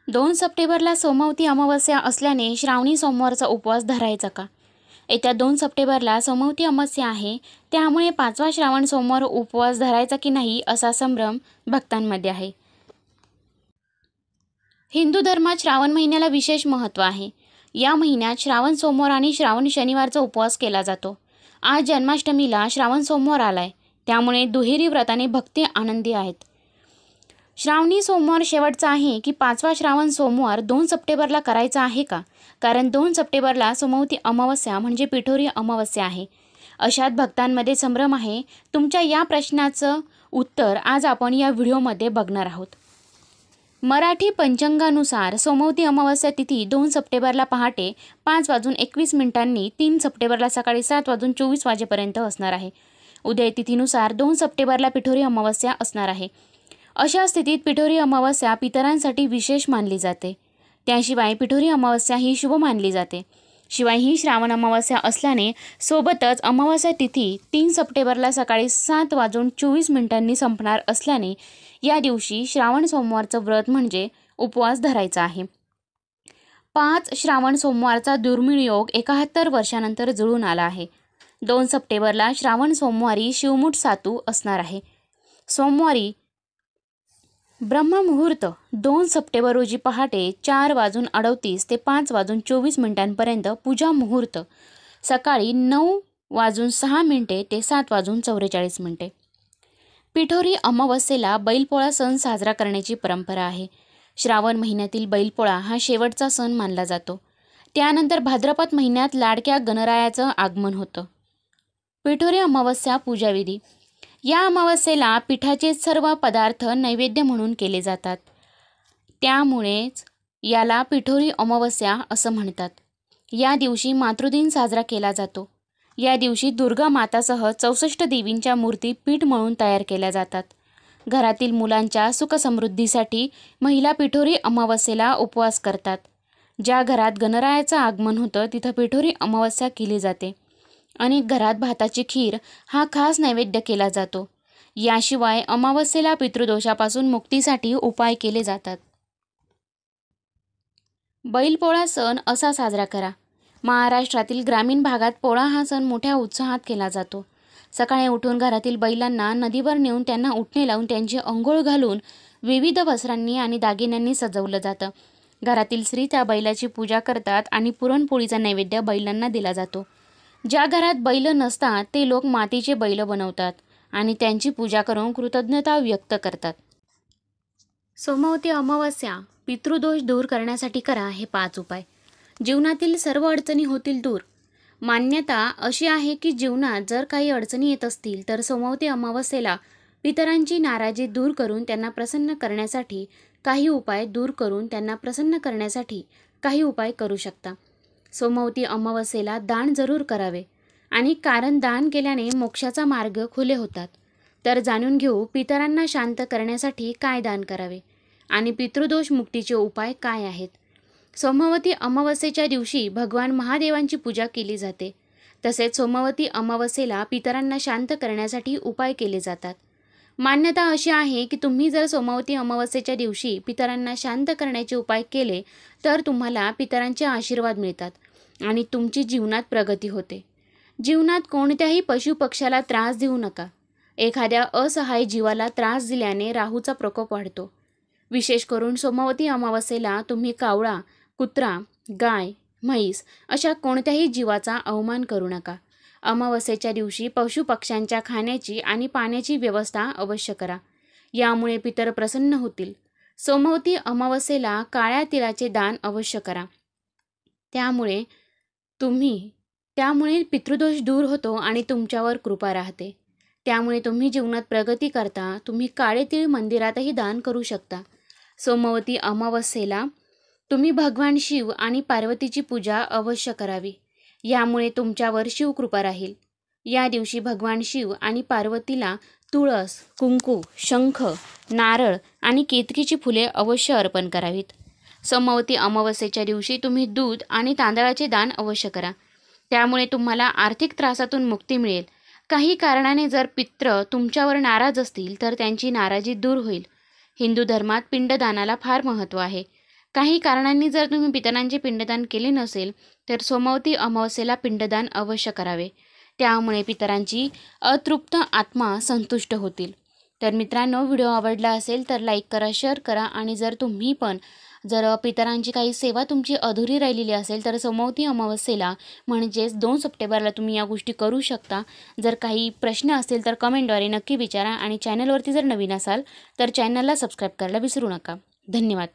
2 सप्टेंबरला सोमवती अमावस्या असल्याने श्रावणी सोमवारचा उपवास धरायचा का? येत्या 2 सप्टेंबरला सोमवती अमावस्या आहे, त्यामुळे 5वा श्रावण सोमवार उपवास धरायचा की नाही असा संभ्रम भक्तांमध्ये आहे. हिंदू धर्मात श्रावण महिन्याला विशेष महत्त्व आहे. या महिन्यात श्रावण सोमवार आणि श्रावण शनिवारचा उपवास केला जातो. आज जन्माष्टमीला श्रावण सोमवार आलाय, त्यामुळे दुहेरी व्रताने भक्ती आनंदी आहेत. श्रावणी सोमवार शेवटचा आहे की 5वा श्रावण सोमवार 2 सप्टेंबरला करायचा आहे का? कारण 2 सप्टेंबरला सोमवती अमावस्या म्हणजे पिठोरी अमावस्या आहे. अशात भक्तांमध्ये संभ्रम आहे. तुमच्या या प्रश्नाचं उत्तर आज आपण या व्हिडिओमध्ये बघणार आहोत. मराठी पंचांगानुसार सोमवती अमावस्या तिथी 2 सप्टेंबरला पहाटे 5:21 3 सप्टेंबरला सकाळी 7:24 वाजेपर्यंत असणार आहे. उदय तिथीनुसार 2 सप्टेंबरला पिठोरी अमावस्या असणार आहे. अशा स्थितीत पिठोरी अमावस्या पितरांसाठी विशेष मानली जाते. त्याशिवाय पिठोरी अमावस्या ही शुभ मानली जाते. शिवाय ही श्रावण अमावस्या असल्याने सोबतच अमावस्या तिथी 3 सप्टेंबरला सकाळी 7:24 संपणार असल्याने या दिवशी श्रावण सोमवारचं व्रत म्हणजे उपवास धरायचा आहे. 5 श्रावण सोमवारचा दुर्मिळ योग 71 वर्षानंतर जुळून आला आहे. 2 सप्टेंबरला श्रावण सोमवारी शिवमुठ सातू असणार आहे. सोमवारी ब्रह्ममुहूर्त 2 सप्टेंबर रोजी पहाटे 4:38 ते 5:24 पूजा मुहूर्त सकाळी 9:06 ते 7:44. पिठोरी अमावस्येला बैलपोळा सण साजरा करण्याची परंपरा आहे. श्रावण महिन्यातील बैलपोळा हा शेवटचा सण मानला जातो. त्यानंतर भाद्रपद महिन्यात लाडक्या गणरायाचं आगमन होतं. पिठोरी अमावस्या पूजाविधी. या अमावस्येला पिठाचे सर्व पदार्थ नैवेद्य म्हणून केले जातात. त्यामुळेच याला पिठोरी अमावस्या असं म्हणतात. या दिवशी मातृदिन साजरा केला जातो. या दिवशी दुर्गा मातासह 64 देवींच्या मूर्ती पीठ मळून तयार केल्या जातात. घरातील मुलांच्या सुखसमृद्धीसाठी महिला पिठोरी अमावस्येला उपवास करतात. ज्या घरात गणरायाचं आगमन होतं तिथं पिठोरी अमावस्या केली जाते. अनेक घरात भाताची खीर हा खास नैवेद्य केला जातो. याशिवाय अमावस्येला पितृदोषापासून मुक्तीसाठी उपाय केले जातात. बैलपोळा सण असा साजरा करा. महाराष्ट्रातील ग्रामीण भागात पोळा हा सण मोठ्या उत्साहात केला जातो. सकाळी उठून घरातील बैलांना नदीवर नेऊन त्यांना उटणे लावून त्यांची अंघोळ घालून विविध वस्त्रांनी आणि दागिन्यांनी सजवलं जातं. घरातील स्त्री त्या बैलाची पूजा करतात आणि पुरणपोळीचा नैवेद्य बैलांना दिला जातो. ज्या घरात बैल नसतात ते लोक मातीचे बैल बनवतात आणि त्यांची पूजा करून कृतज्ञता व्यक्त करतात. सोमवती अमावस्या पितृदोष दूर करण्यासाठी करा हे 5 उपाय. जीवनातील सर्व अडचणी होतील दूर. मान्यता अशी आहे की जीवनात जर काही अडचणी येत असतील तर सोमवती अमावस्येला पितरांची नाराजी दूर करून त्यांना प्रसन्न करण्यासाठी काही उपाय करू शकता. सोमवती अमावस्येला दान जरूर करावे आणि कारण दान केल्याने मोक्षाचा मार्ग खुले होतात. तर जाणून घेऊ पितरांना शांत करण्यासाठी काय दान करावे आणि पितृदोष मुक्तीचे उपाय काय आहेत. सोमवती अमावस्येच्या दिवशी भगवान महादेवांची पूजा केली जाते. तसेच सोमवती अमावस्येला पितरांना शांत करण्यासाठी उपाय केले जातात. मान्यता अशी आहे की तुम्ही जर सोमवती अमावस्येच्या दिवशी पितरांना शांत करण्याचे उपाय केले तर तुम्हाला पितरांचे आशीर्वाद मिळतात आणि तुमची जीवनात प्रगती होते. जीवनात कोणत्याही पशुपक्ष्याला त्रास देऊ नका. एखाद्या असहाय जीवाला त्रास दिल्याने राहूचा प्रकोप वाढतो. विशेष करून सोमवती अमावस्येला तुम्ही कावळा, कुत्रा, गाय, म्हैस अशा कोणत्याही जीवाचा अवमान करू नका. अमावस्येच्या दिवशी पशुपक्ष्यांच्या खाण्याची आणि पाण्याची व्यवस्था अवश्य करा. यामुळे पितर प्रसन्न होतील. सोमवती अमावस्येला काळ्या तिळाचे दान अवश्य करा. त्यामुळे पितृदोष दूर होतो आणि तुमच्यावर कृपा राहते. त्यामुळे तुम्ही जीवनात प्रगती करता. तुम्ही काळे तीळ मंदिरातही दान करू शकता. सोमवती अमावस्येला तुम्ही भगवान शिव आणि पार्वतीची पूजा अवश्य करावी. यामुळे तुमच्यावर शिवकृपा राहील. या दिवशी भगवान शिव आणि पार्वतीला तुळस, कुंकू, शंख, नारळ आणि केतकीची फुले अवश्य अर्पण करावीत. सोमवती अमावस्येच्या दिवशी तुम्ही दूध आणि तांदळाचे दान अवश्य करा. त्यामुळे तुम्हाला आर्थिक त्रासातून मुक्ती मिळेल. काही कारणाने जर पितृ तुमच्यावर नाराज असतील तर त्यांची नाराजी दूर होईल. हिंदू धर्मात पिंडदानाला फार महत्त्व आहे. काही कारणांनी जर तुम्ही पितरांचे पिंडदान केले नसेल तर सोमवती अमावस्येला पिंडदान अवश्य करावे. त्यामुळे पितरांची अतृप्त आत्मा संतुष्ट होतील. तर मित्रांनो, व्हिडिओ आवडला असेल तर लाईक करा, शेअर करा आणि जर तुम्ही पण पितरांची काही सेवा तुमची अधुरी राहिलेली असेल तर सोमवती अमावस्येला म्हणजेच 2 सप्टेंबरला तुम्ही या गोष्टी करू शकता. जर काही प्रश्न असेल तर कमेंटद्वारे नक्की विचारा आणि चॅनलवरती जर नवीन असाल तर चॅनलला सबस्क्राईब करायला विसरू नका. धन्यवाद.